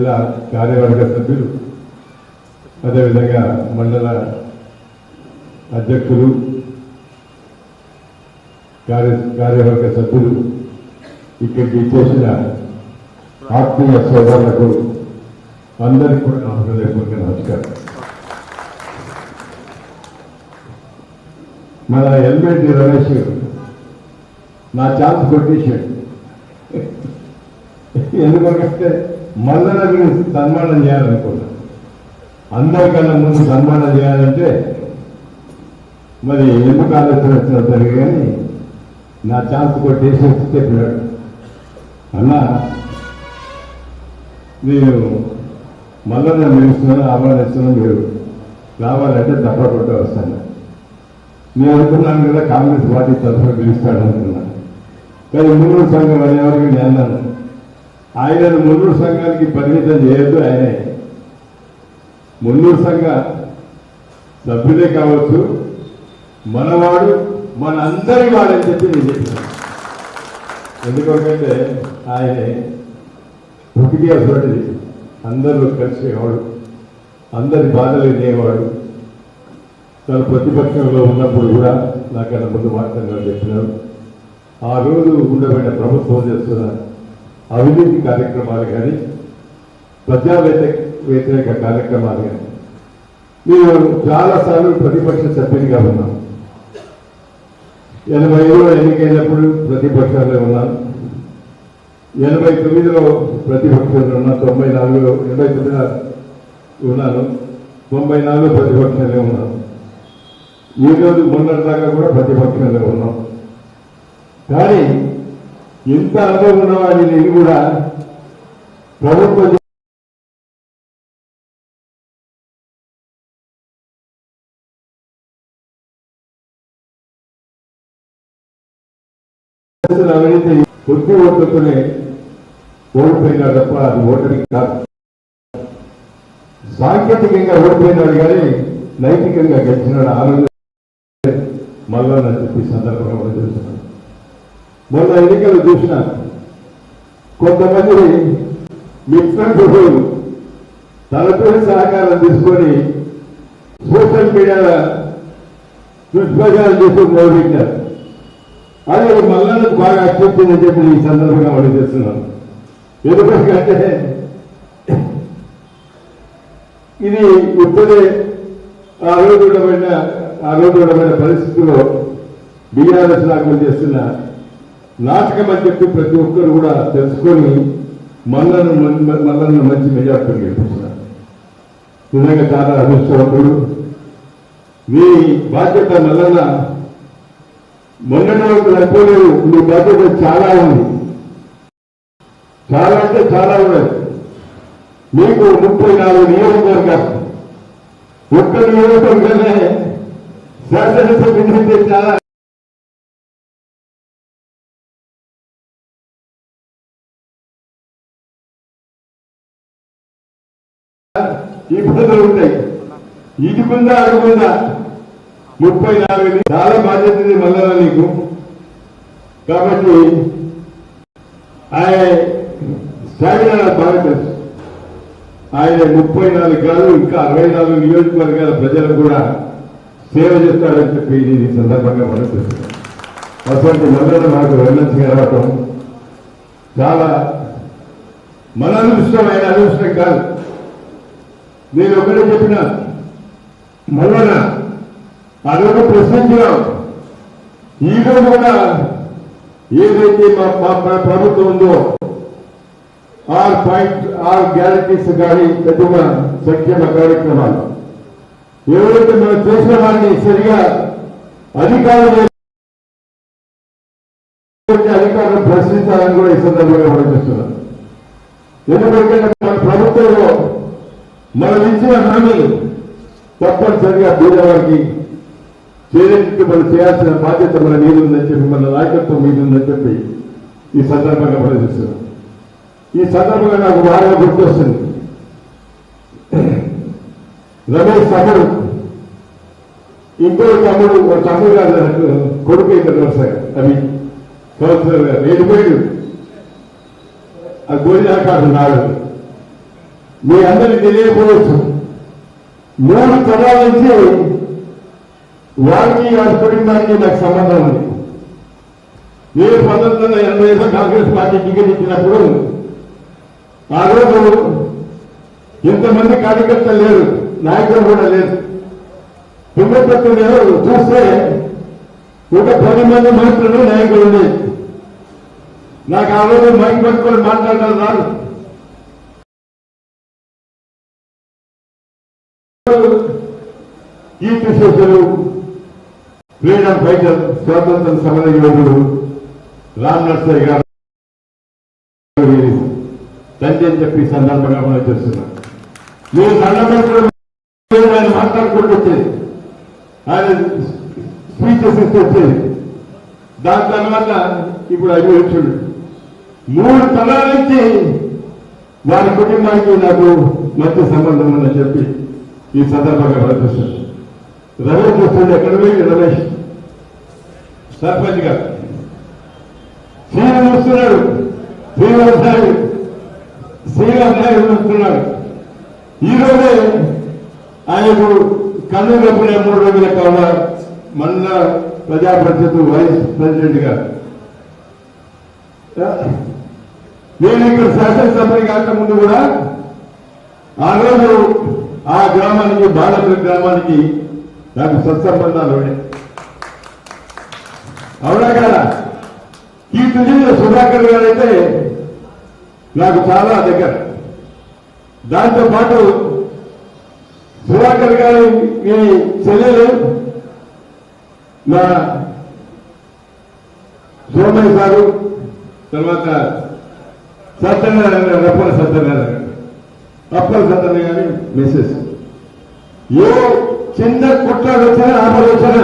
జిల్లా కార్యవర్గ సభ్యులు, అదేవిధంగా మండల అధ్యక్షులు, కార్యవర్గ సభ్యులు, ఇక్కడికి ఇచ్చేసిన ఆత్మీయ సోదరులకు అందరికీ కూడా నా హృదయపూర్వక నమస్కారం. మన ఎల్బెడ్డి రమేష్ నా ఛాన్స్ కొట్టేశాడు. ఎందుకంటే మల్లన గురించి సన్మానం చేయాలనుకున్నా. అందరికన్నా ముందు సన్మానం చేయాలంటే మరి ఎందుకు ఆలోచన వచ్చినట్టు కానీ నా ఛాన్స్ కొట్టేసి చెప్పినాడు, అన్నా నేను మల్లన పిలుస్తున్నాను, ఆహ్వానిస్తున్నాను, మీరు రావాలంటే తప్పకుండా వస్తాను. నేను అనుకున్నాను కదా కాంగ్రెస్ పార్టీ తరఫున పిలుస్తాడు అనుకున్నాను. కానీ మున్నూరు సంఘం అనేవారికి నేను అన్నాను, ఆయనను మున్నూరు సంఘానికి పరిమితం చేయొద్దు, ఆయనే మున్నూరు సంఘ సభ్యులే కావచ్చు, మనవాడు మన అందరి వాడని చెప్పి నేను చెప్పినాను. ఎందుకంటే ఆయనే ఒకటి అసలు అందరూ కలిసేవాడు, అందరి బాధలు వినేవాడు. తన ప్రతిపక్షంలో ఉన్నప్పుడు కూడా నాకన్నా ముందు మాట్లాడిన చెప్పినారు. ఆ రోజు ఉండబడిన ప్రభుత్వం చేస్తున్న అవినీతి కార్యక్రమాలు కానీ, ప్రజా వ్యతిరేక కార్యక్రమాలు కానీ, మేము చాలాసార్లు ప్రతిపక్ష సభ్యునిగా ఉన్నాం. 85లో ఎన్నికైనప్పుడు ప్రతిపక్షాల్లో ఉన్నాను, 89లో ప్రతిపక్షంలో ఉన్నాను, 94లో 89 ఉన్నాను, 94లో ప్రతిపక్షంలో ఉన్నాను. ఈరోజు మొన్నటిదాకా కూడా ప్రతిపక్షంలో ఉన్నాం. కానీ ఇంత అనుభవం ఉన్నవాడిని నేను కూడా ప్రభుత్వం అవినీతి కొద్ది ఓట్లతోనే ఓడిపోయినా తప్ప అది ఓటమి కాదు. సాంకేతికంగా ఓడిపోయినాడు కానీ నైతికంగా గెలిచినాడు. ఆ రోజు మళ్ళా చెప్పి సందర్భంగా మనం చూస్తున్నాం. మొన్న ఎన్నికలు చూసిన కొంతమంది మిత్రులు తనతో సహకారం తీసుకొని సోషల్ మీడియాలో దుష్ప్రచారం చేస్తూ మొదలుపెట్టారు. అది మళ్ళీ బాగా అచ్చొచ్చిందని చెప్పి ఈ సందర్భంగా మనం చేస్తున్నాను. ఎందుకంటే ఇది ఇప్పుడే ఆ రోజు ఉండబడిన పరిస్థితుల్లో బీఆర్ఎస్ నాయకులు చేస్తున్న నాటకం అని చెప్పి ప్రతి ఒక్కరు కూడా తెలుసుకొని మల్లన్న మంచి మెజార్టీలు గెలిపిస్తున్నారు. నిజంగా చాలా అదృష్టవంతుడు. మీ బాధ్యత మల్లన్న మొన్నటి వరకు అయిపోలేదు, మీ బాధ్యత చాలా ఉంది, చాలా అంటే చాలా ఉన్నది. మీకు 34 నియోజకవర్గాలు, ఒక్క నియోజకవర్గమే శాసనసభ్యులు చాలా ఇబ్బందులు ఉంటాయి. ఇది కుందా అడుగుందా 34 చాలా బాధ్యత ఉంది మళ్ళా నీకు. కాబట్టి ఆయన స్టామినా బాగా తెలుసు. ఆయన 34 కాదు ఇంకా 64 నియోజకవర్గాల ప్రజలకు కూడా సేవ చేస్తాడని చెప్పి ఈ సందర్భంగా మనం చూస్తున్నాం. అటువంటి మల్లన్న మనకు వెళ్ళొచ్చి రావటం చాలా మన అదృష్టం, ఆయన అదృష్టం కాదు. నేను ఒకటే చెప్పిన మల్లన్న అదొక ప్రశ్నించినాం. ఈరోజు కూడా ఏదైతే మా ప్రభుత్వం ఉందో 6 గ్యారంటీస్ కానీ పెద్ద సంక్షేమ కార్యక్రమాలు ఎవరైతే మనం చేసిన వారిని సరిగా అధికారులు ప్రశ్నించాలని కూడా ఈ సందర్భంగా మనం చేస్తున్నాం. ఎందుకంటే మన ప్రభుత్వంలో మనం ఇచ్చిన హామీలు తప్పనిసరిగా పేదవారికి చేరేందుకు మనం చేయాల్సిన బాధ్యత మన మీద ఉందని చెప్పి, మన నాయకత్వం మీద ఉందని చెప్పి ఈ సందర్భంగా మనం చేస్తున్నాం. ఈ సందర్భంగా నాకు బాగా గుర్తొస్తుంది, రమేష్ తమ్ముడు ఇంకో తమ్ముడు, ఒక తమ్ముడు గారు కొడుకు ఇక్కడ వస్తాయి, అవి కౌన్సిలర్ గారు వెళ్ళిపోయాడు. ఆ గోరిదాకా నాడు మీ అందరికీ తెలియకపోవచ్చు, 3 తరాల నుంచి వారికి వారి కుటుంబానికి నాకు సంబంధం ఉంది. నేను 1985 కాంగ్రెస్ పార్టీ టికెట్ ఇచ్చినప్పుడు ఆ రోజు ఇంతమంది కార్యకర్తలు లేరు, నాయకులు కూడా లేరు. తుంగతుర్తిలో చూస్తే ఒక 10 మంది మాత్రమే నాయకులు ఉండేది. నాకు ఆ రోజు మైక్ పట్టుకొని మాట్లాడడం రాదు. కీర్తిశేషులు, ఫ్రీడమ్ ఫైటర్, స్వాతంత్ర సమర యోధుడు రామ్ నర్సయ్య గారు తండ్రి అని చెప్పి సందర్భంగా మనం చేస్తున్నాం. మీరు దండం ఆయన మాట్లాడుకుంటూ వచ్చేది, ఆయన స్పీచెస్ ఇస్తూ వచ్చేది. దాని తర్వాత ఇప్పుడు అభివృద్ధుడు 3 తరాల నుంచి వారి కుటుంబానికి నాకు మంచి సంబంధం ఉందని చెప్పి ఈ సందర్భంగా ప్రదర్శిస్తాను. రమేష్ వస్తుంది, ఎక్కడ పోయి రమేష్ సర్పంచ్ గారు శ్రీరామ్ వస్తున్నాడు, శ్రీరామ్ నాయుడు వస్తున్నాడు. ఈరోజే ఆయనకు కన్ను కప్పిన 3 రోజుల కావున మండల ప్రజా పరిషత్ వైస్ ప్రెసిడెంట్ గా నేను ఇక్కడ శాసనసభ్యుని కాకముందు కూడా ఆ రోజు ఆ గ్రామానికి, బాలపల్లి గ్రామానికి నాకు సత్సంబంధాలు ఉన్నాయి. అవునా కదా? కీర్తి జిల్లా సుధాకర్ గారు అయితే నాకు చాలా దగ్గర. దాంతో పాటు సుధాకర్ గారి చెల్లెలు మా సోమయ్య గారు, తర్వాత సత్యనారాయణ, రప్పల సత్యనారాయణ, అప్పల సత్యనారాయణ గారి మిస్సెస్. ఏ చిన్న కుట్రాలు వచ్చినా, ఆపలు వచ్చినా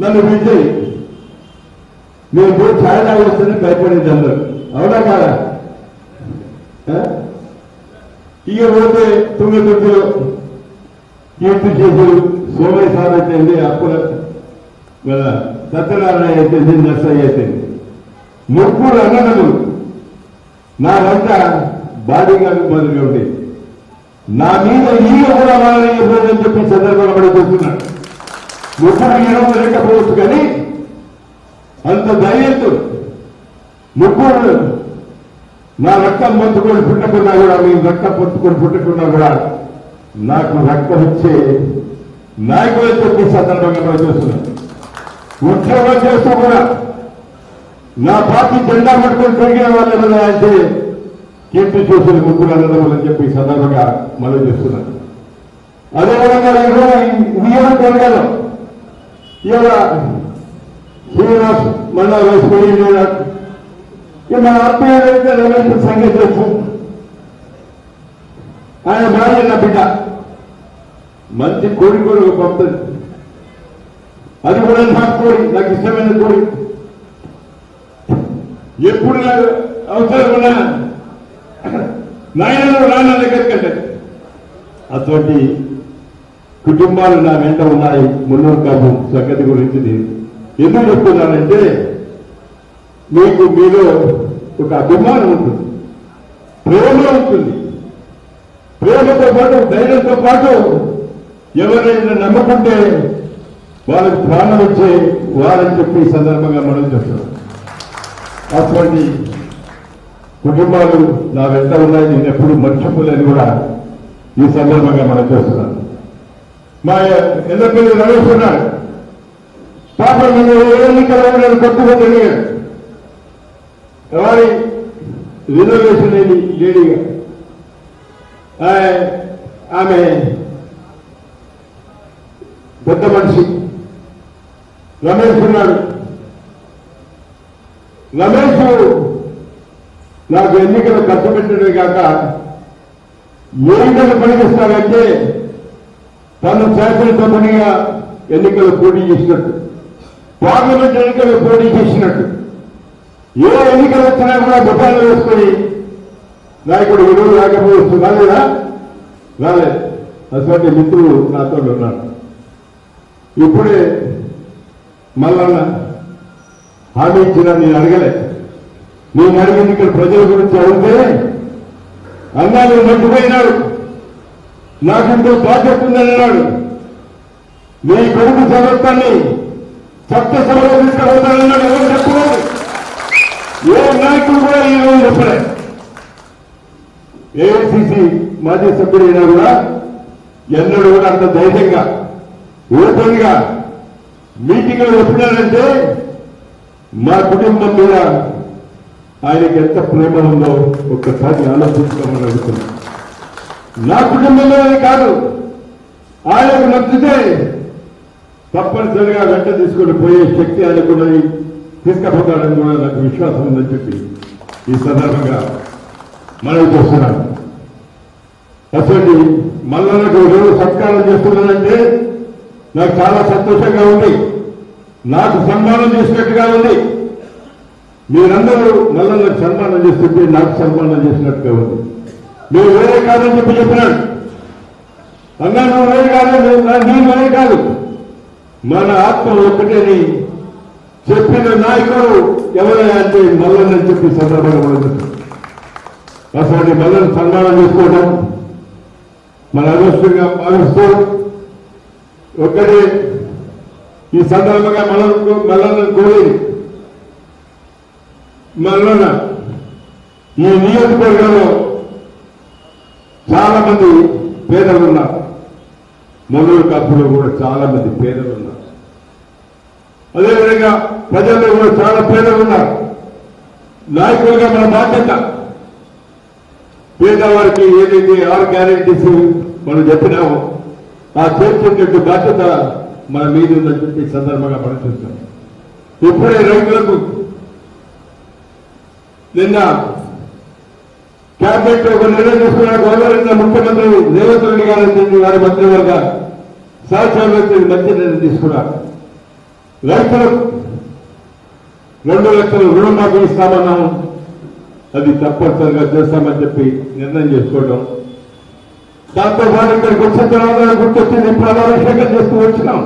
నన్ను పిలిచి నేను పోయి ఛాయ్ తాగి వస్తేనే భయపడేది అందరూ. అవునా కాదా? ఇక పోతే తుంగతుర్తిలో కీర్తి చేసులు సోమయ్య సార్ అయితేంది, అప్పుల సత్యనారాయణ అయితేంది, నర్సయ్య అయితేంది, 3 అన్నదమ్ములు నా వంట బాడీగా మొదలుగా ఉండేది. నా మీద ఈగ కూడా వాళ్ళని చెప్పి సందర్భంగా పడి చూస్తున్నాడు. 3 ఈరోజు లేకపోవచ్చు, కానీ అంత ధైర్యంతో 3 నా రక్తం పంచుకొని పుట్టకున్నా కూడా, మీ రక్తం పంచుకొని పుట్టకున్నా కూడా నాకు రక్తం ఇచ్చే నాయకులు చెప్పి సందర్భంగా మనం చూస్తున్నాం. ఉద్యోగం చేస్తూ కూడా నా పార్టీ జెండా పట్టుకొని పెరిగిన వాళ్ళు ఏమన్నా అంటే కీర్తి చూసిన 3 అన్నదమ్ములని చెప్పి సందర్భంగా మనం చేస్తున్నాం. అదేవిధంగా విజయనగరం ఇవాళ శ్రీనివాస్ మళ్ళా వేసుకొని మన ఆత్మీయులైతే రమేష్ సంగతి వచ్చు. ఆయన భార్య నా బిడ్డ మంచి కోడి ఒక పంపుతుంది. అది కూడా నాకు కోడి, నాకు ఇష్టమైన కోడి. ఎప్పుడు నాకు అవసరం ఉన్నా నాయనలు రాన్న దగ్గరికి వెళ్ళదు. అటువంటి కుటుంబాలు నా వెంట ఉన్నాయి. మున్నూరు కాపు సంగతి గురించి నేను ఎందుకు చెప్తున్నానంటే, మీకు మీలో ఒక అభిమానం ఉంటుంది, ప్రేమ ఉంటుంది. ప్రేమతో పాటు, ధైర్యంతో పాటు ఎవరైనా నమ్ముకుంటే వాళ్ళకి ప్రాణం వచ్చే వారని చెప్పి ఈ సందర్భంగా మనం చేస్తున్నాం. అటువంటి కుటుంబాలు నా వెంట ఉన్నాయి, నేను ఎప్పుడు మర్చిపోలేని కూడా ఈ సందర్భంగా మనం చేస్తున్నాం. మా ఎల్లపల్లి రమేష్ ఉన్నాడు, పాప నన్ను ఎన్నికల్లో నేను కొట్టుగా తెలియదు. వారి రిజర్వేషన్ లేడీగా ఆమె పెద్ద మనిషి. రమేష్ ఉన్నాడు. రమేష్ నాకు ఎన్నికలు ఖర్చు పెట్టడమే కాక ఏ విధంగా పనిచేస్తాడంటే, తను శాసనసభ్యునిగా ఎన్నికలు పోటీ చేసినట్టు, పార్లమెంట్ ఎన్నికలు పోటీ చేసినట్టు, ఏ ఎన్నికలు వచ్చినా కూడా బొట్టాలు వేసుకొని నాయకుడు విలువ రాకపోవచ్చు. రాలేదా? రాలేదు. అటువంటి మిత్రులు నాతో ఉన్నాడు. ఇప్పుడే మల్లన్న హామీ ఇచ్చిన నేను అడగలే. నేను అడిగింది ఇక్కడ ప్రజల గురించి అడిగితే అన్నాడు మర్చిపోయినాడు, నాకు ఇంకో బాధ్యత ఉందని అన్నాడు. మీ కొడుకు సంవత్సరాన్ని చట్టసభలో తీసుకుపోతానన్నాడు. ఎవరు చెప్పలేదు, ఏ నాయకుడు కూడా ఈ రోజు చెప్పలేదు. ఏఐసిసి మాజీ సభ్యుడైనా కూడా ఎన్నడూ కూడా అంత ధైర్యంగా ఓపెన్ గా మీటింగ్లో చెప్పినారంటే మా కుటుంబం మీద ఆయనకి ఎంత ప్రేమ ఉందో ఒక్కసారి ఆలోచించుకోమని అడుగుతున్నాను. నా కుటుంబంలోనే కాదు, ఆయనకు నచ్చితే తప్పనిసరిగా వెంట తీసుకొని పోయే శక్తి ఆయనకున్నది, తీసుకుపోతాడని కూడా నాకు విశ్వాసం ఉందని చెప్పి ఈ సందర్భంగా మనవి చేస్తున్నాను. అసలు మల్లన్నకు రోజు సత్కారం చేస్తున్నానంటే నాకు చాలా సంతోషంగా ఉంది, నాకు సన్మానం చేసినట్టుగా ఉంది. మీరందరూ మల్లన్నకు సన్మానం చేస్తుంటే నాకు సన్మానం చేసినట్టుగా ఉంది. మీరు వేరే కాదని చెప్పినాడు. అన్నా నువ్వు వేరే కాదు, నేను వేరే కాదు, మన ఆత్మ ఒక్కటేని చెప్పిన నాయకుడు ఎవరైనా అంటే మల్లన్న చెప్పి సందర్భంగా అసలు మల్లన్న సన్మానం చేసుకోవడం మన అదృష్టంగా భావిస్తూ ఒక్కటే ఈ సందర్భంగా మల్లన్న కోరి మల్లన్న ఈ నియోజకవర్గంలో చాలా మంది పేదలు ఉన్నారు. మొన్నూరు కాపులో కూడా చాలా మంది పేదలు ఉన్నారు. అదేవిధంగా ప్రజల్లో కూడా చాలా పేదలు ఉన్నారు. నాయకులుగా మన బాధ్యత పేదవారికి ఏదైతే 6 గ్యారెంటీస్ మనం చెప్పినామో ఆ చేర్చేటట్టు బాధ్యత మన మీద ఉందని చెప్పి సందర్భంగా మనం చూస్తాం. ఇప్పుడే రైతులకు నిన్న క్యాబినెట్ ఒక నిర్ణయం తీసుకున్న గవర్నర్ ముఖ్యమంత్రి రేవంత్ రెడ్డి గారు వారి మంత్రివర్గ సహచరులు మంచి నిర్ణయం తీసుకున్నారు. రైతులకు 2 లక్షల రుణమాఫీ ఇస్తామన్నాము, అది తప్పనిసరిగా చేస్తామని చెప్పి నిర్ణయం చేసుకోవడం. దాంతో పాటు ఇక్కడికి వచ్చిన తర్వాత గుర్తొచ్చింది, ప్రాణాభిషేకం చేస్తూ వచ్చినాం.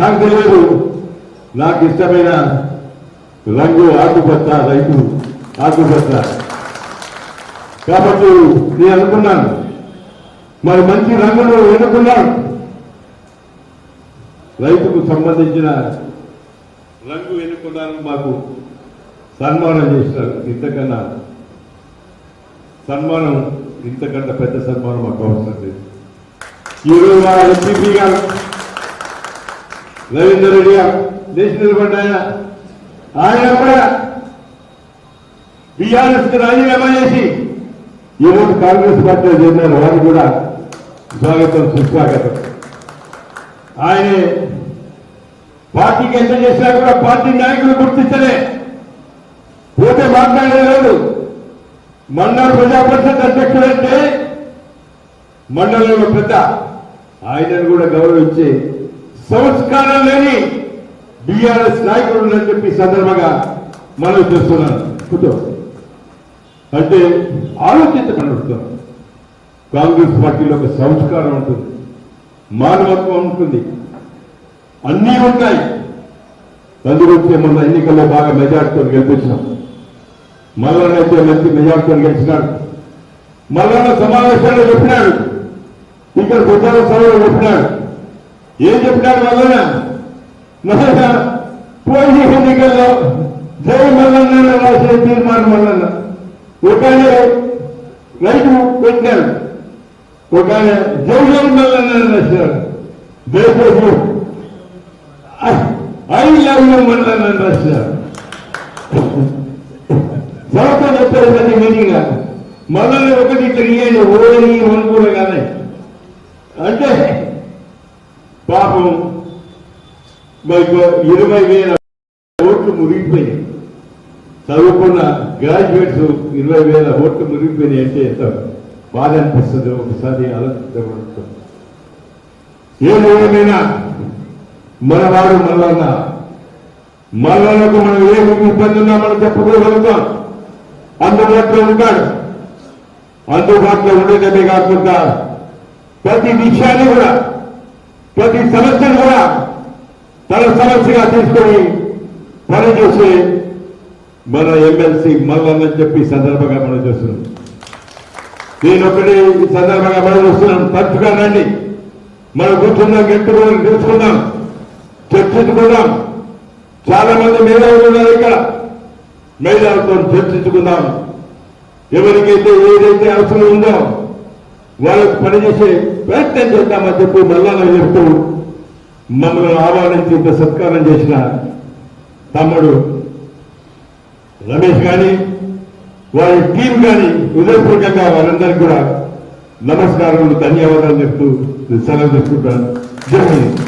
నాకు తెలియదు, నాకు ఇష్టమైన రంగు ఆకుపచ్చ, రైతు ఆకుపచ్చ కాబట్టి నేను అనుకున్నాను, మరి మంచి రంగులు ఎన్నుకున్నాను. రైతుకు సంబంధించిన రంగు ఎన్నుకున్నాను, మాకు సన్మానం చేసినారు. ఇంతకన్నా సన్మానం, ఇంతకన్నా పెద్ద సన్మానం మాకు అవసరం లేదు. ఈరోజు మా ఎంపీ గారు రవీందర్ రెడ్డి గారు దేశ నిలబడ్డాయన, ఆయన కూడా బీఆర్ఎస్ కి రాజీనామా చేసి ఈరోజు కాంగ్రెస్ పార్టీలో చేరినారు. వారు కూడా స్వాగతం, సుస్వాగతం. ఆయన పార్టీకి ఎంత చేసినా కూడా పార్టీ నాయకులు గుర్తించలే, పోతే మాట్లాడలేదు. మండల ప్రజా పరిషత్ అధ్యక్షుడంటే మండలంలో పెద్ద, ఆయనను కూడా గౌరవించి సంస్కారం లేని బీఆర్ఎస్ నాయకుడు అని చెప్పి సందర్భంగా మనం చేస్తున్నాను. అంటే ఆలోచించగలుగుతాం. కాంగ్రెస్ పార్టీలో ఒక సంస్కారం ఉంటుంది, మానవత్వం ఉంటుంది, అన్నీ ఉంటాయి. అందుకొచ్చే మొన్న ఎన్నికల్లో బాగా మెజార్టీతో గెలిపించినాం. మల్లన్నైతే మంచి మెజార్టీతో గెలిచినాడు. మల్లన్న సమావేశాల్లో చెప్పినాడు, ఇక్కడ ప్రచార సభలో చెప్పినాడు. ఏం చెప్పినాడు మల్లన్న? పోయిన ఎన్నికల్లో జై మల్లన్న రాసిన తీర్మానం మల్లన్న. ఒక రైతు పెట్టినాడు, ఒక జై జై మల్లన్న రాశాడు. దేశం ఐ లవ్ యూ మల్లన్న రాశాడు. సంవత్సరం చెప్పారు ప్రతి మీటింగ్ మల్లన్న ఒకటి తిరిగేది ఓడి అనుకూల కానీ అంటే పాపం మీకు 20,000 ఓట్లు మురిగిపోయినాయి. చదువుకున్న గ్రాడ్యుయేట్స్ 20,000 ఓట్లు మురిగిపోయినాయి అంటే ఎంత బాధ అనిపిస్తుంది ఒకసారి ఆలోచించబడుతుంది. ఏమైనా మనవాడు మల్లన్నకు మనం ఏ ఇబ్బంది ఉన్నా మనం చెప్పుకోగలుగుతాం. అందుబాటులో ఉంటాడు. అందుబాటులో ఉండేదే కాకుండా ప్రతి విషయాన్ని కూడా, ప్రతి సమస్యను కూడా తన సమస్యగా తీసుకొని పనిచేసే మన ఎమ్మెల్సీ మల్లన్న చెప్పి సందర్భంగా మనం చేస్తున్నాం. నేను ఒకటి ఈ సందర్భంగా మనం చూస్తున్నాం, తరచుగా రండి, మనం కూర్చుందాం, గెట్టుకోవడం తెలుసుకుందాం, చర్చించుకుందాం. చాలా మంది మేధావులు ఉన్నారు ఇక్కడ, మేధావులతో చర్చించుకుందాం. ఎవరికైతే ఏదైతే అవసరం ఉందో వాళ్ళకు పనిచేసే ప్రయత్నం చేద్దామని చెప్పి మళ్ళా చెప్తూ మమ్మల్ని ఆహ్వానించి ఇంత సత్కారం చేసిన తమ్ముడు రమేష్ కానీ వారి టీం కానీ హృదయపూర్వకంగా వారందరికీ కూడా నమస్కారాలు, ధన్యవాదాలు చెప్తూ సెలవు తీసుకుంటాను. జై హింద్.